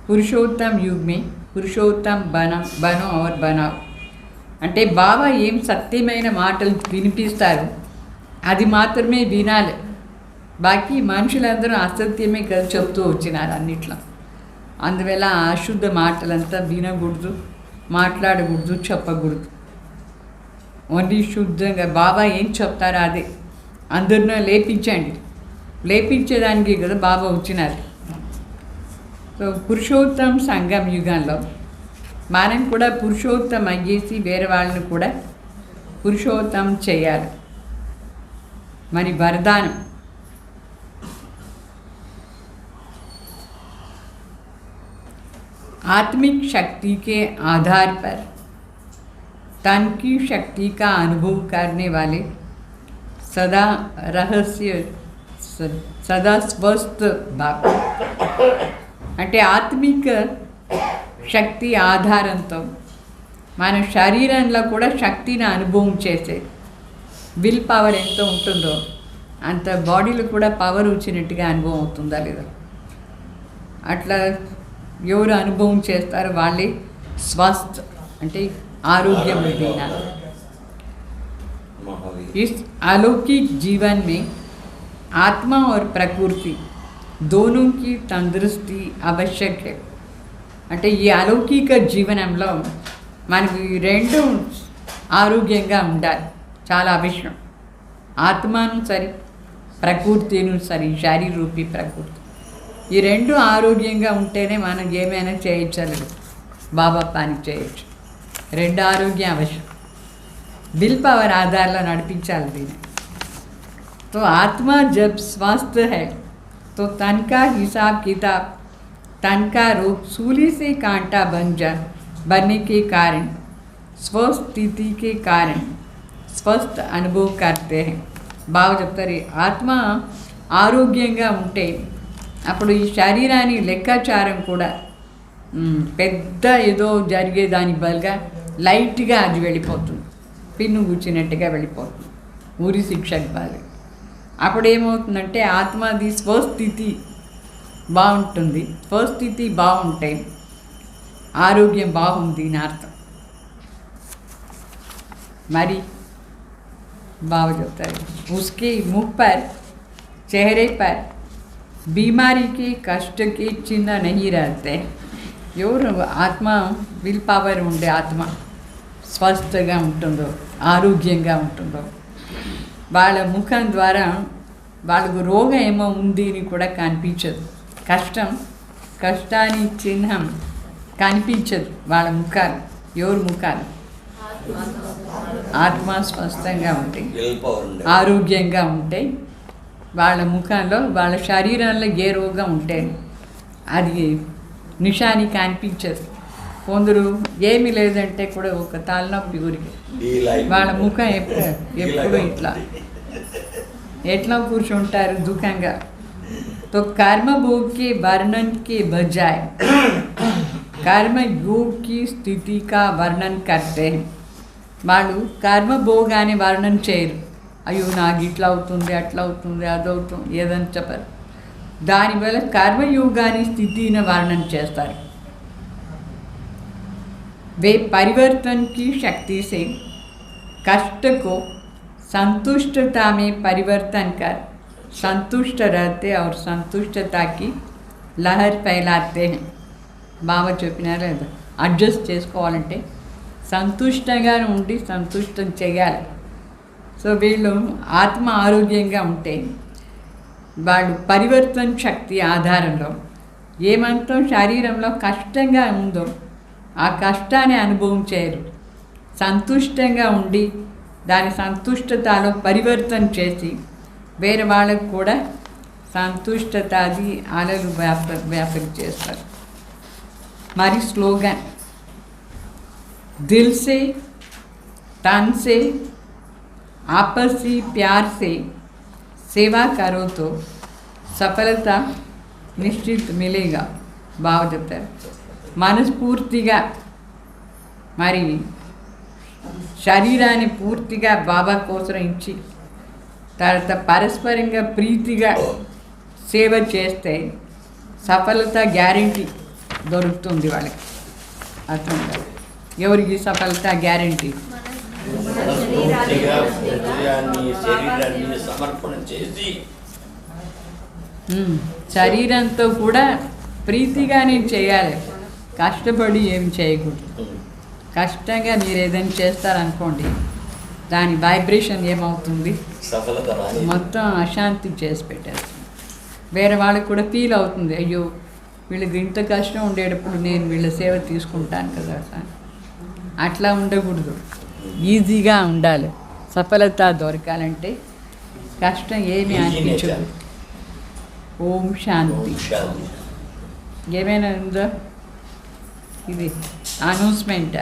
పురుషోత్తం యుగ్ మే పురుషోత్తం బనో और बनाओ. అంటే బాబా ఏం సత్యమైన మాటలు వినిపిస్తారు అది మాత్రమే వినాలి. బాకీ మనుషులందరూ అసత్యమే కదా చెప్తూ వచ్చినారు అన్నిట్లో. అందువల్ల అశుద్ధ మాటలంతా వినకూడదు, మాట్లాడకూడదు, చెప్పకూడదు. ఓన్లీ శుద్ధంగా బాబా ఏం చెప్తారో అదే అందరినో లేపించండి. లేపించేదానికి కదా బాబా వచ్చినారు. సో పురుషోత్తం సంఘం యుగంలో మనం కూడా పురుషోత్తం అయ్యేసి వేరే వాళ్ళని కూడా పురుషోత్తం చేయాలి. మరి वरदान आत्मिक शक्ति के आधार पर तन की शक्ति का अनुभव करने वाले सदा रहस्य सदा स्वस्थ भाव అంటే ఆత్మిక శక్తి ఆధారంతో మన శరీరంలో కూడా శక్తిని అనుభవం చేసే విల్ పవర్ ఎంత ఉంటుందో అంత బాడీలో కూడా పవర్ వచ్చినట్టుగా అనుభవం అవుతుందా లేదా అట్లా ఎవరు అనుభవం చేస్తారో వాళ్ళే స్వస్థ అంటే आरोग्य में देना। इस अलौकिक जीवन में आत्मा और प्रकृति दोनों की तंदुरुस्ती आवश्यक है। అంటే ఈ అలౌకిక జీవనంలో మనకి రెండు ఆరోగ్యంగా ఉండాలి, చాలా అవసరం. ఆత్మను సరి, ప్రకృతిను సరి, శారీరూపీ ప్రకృతి ఈ రెండు ఆరోగ్యంగా ఉంటేనే మనం ఏమైనా చేయొచ్చు, బాబా పని చేయొచ్చు. రెండు ఆరోగ్యం అవసరం. విల్ పవర్ ఆధారంలో నడిపించాలి దీన్ని. तो आत्मा जब स्वस्थ है तो तन का हिसाब किताब, तन का रोग सूली से कांटा बनने के कारण स्वस्थिति के कारण स्वस्थ अनुभव करते हैं. బాగా చెప్తారు. ఆత్మ ఆరోగ్యంగా ఉంటే అప్పుడు ఈ శరీరాన్ని లెక్కాచారం కూడా పెద్ద ఏదో జరిగేదాని బదులుగా లైట్గా అది వెళ్ళిపోతుంది, పిన్ను కూర్చున్నట్టుగా వెళ్ళిపోతుంది, ఊరి శిక్షకు బాగా. అప్పుడు ఏమవుతుందంటే ఆత్మది స్వస్థితి బాగుంటుంది. స్వస్థితి బాగుంటే ఆరోగ్యం బాగుంది అని అర్థం. మరి బాగా చెప్తారు. उसके मुख पर चेहरे पर बीमारी के कष्ट के चिन्ह नहीं रहते. ఎవరు ఆత్మ విల్ పవర్ ఉండే ఆత్మ స్వస్థగా ఉంటుందో, ఆరోగ్యంగా ఉంటుందో వాళ్ళ ముఖం ద్వారా వాళ్ళకు రోగం ఏమో ఉంది అని కూడా కనిపించదు. కష్టాన్ని చిహ్నం కనిపించదు వాళ్ళ ముఖాలు. ఎవరు ముఖాలు? ఆత్మ స్వస్థంగా ఉంటాయి, ఆరోగ్యంగా ఉంటాయి. వాళ్ళ ముఖంలో వాళ్ళ శరీరంలో ఏ రోగం ఉంటే అది నిషాని కనిపించదు. కొందరు ఏమీ లేదంటే కూడా ఒక తలనొప్పి ఊరికి వాళ్ళ ముఖం ఎప్పుడు ఎట్లా కూర్చుంటారు దుఃఖంగా. तो कर्म भोग के वर्णन के बजाय कर्म योग की स्थिति का वर्णन करते हैं. వాళ్ళు కర్మభోగాన్ని వర్ణన చేయరు. అయ్యో నాకు ఇట్లా అవుతుంది, అట్లా అవుతుంది, అదవుతుంది ఏదని చెప్పరు. దానివల్ల కర్మయోగాన్ని స్థితిని వర్ణన చేస్తారు. वे परिवर्तन की शक्ति से कष्ट को संतुष्टता में परिवर्तन कर संतुष्ट रहते और संतुष्टता की लहर फैलाते हैं. బాగా చెప్పినారు లేదా? అడ్జస్ట్ చేసుకోవాలంటే సంతుష్టంగా ఉండి సంతుష్టం చేయాలి. సో వీళ్ళు ఆత్మ ఆరోగ్యంగా ఉంటే వాళ్ళు పరివర్తన శక్తి ఆధారంలో ఏమంతా శరీరంలో కష్టంగా ఉందో ఆ కష్టాన్ని అనుభవం చేయరు. సంతుష్టంగా ఉండి దాని సంతుష్టతలో పరివర్తన చేసి వేరే వాళ్ళకు కూడా సంతుష్టత అది అలలు వ్యాపక చేస్తారు. మరి స్లోగన్ दिल से तन से आपसी प्यार से सेवा करो तो सफलता निश्चित मिलेगा. బాగా చెప్తారు. మనస్ఫూర్తిగా మరి శరీరాన్ని పూర్తిగా బాబా కోసం ఇచ్చి తర్వాత పరస్పరంగా ప్రీతిగా సేవ చేస్తే సఫలత గ్యారెంటీ దొరుకుతుంది వాళ్ళకి. అర్థం కాదు ఎవరికి సఫలత గ్యారెంటీ? శరీరంతో కూడా ప్రీతిగానే చేయాలి, కష్టపడి ఏం చేయకూడదు. కష్టంగా మీరు ఏదైనా చేస్తారనుకోండి దాని వైబ్రేషన్ ఏమవుతుంది, మొత్తం అశాంతి చేసి పెట్టేస్తుంది. వేరే వాళ్ళకి కూడా ఫీల్ అవుతుంది, అయ్యో వీళ్ళకి ఇంత కష్టం ఉండేటప్పుడు నేను వీళ్ళ సేవ తీసుకుంటాను కదా సార్. అట్లా ఉండకూడదు, ఈజీగా ఉండాలి. సఫలత దొరకాలంటే కష్టం ఏమి ఈజీ అనిపించదు. నేచర్. ఓం శాంతి. శాంతి. ఏమైనా ఉందా? ఇది అనౌన్స్మెంట్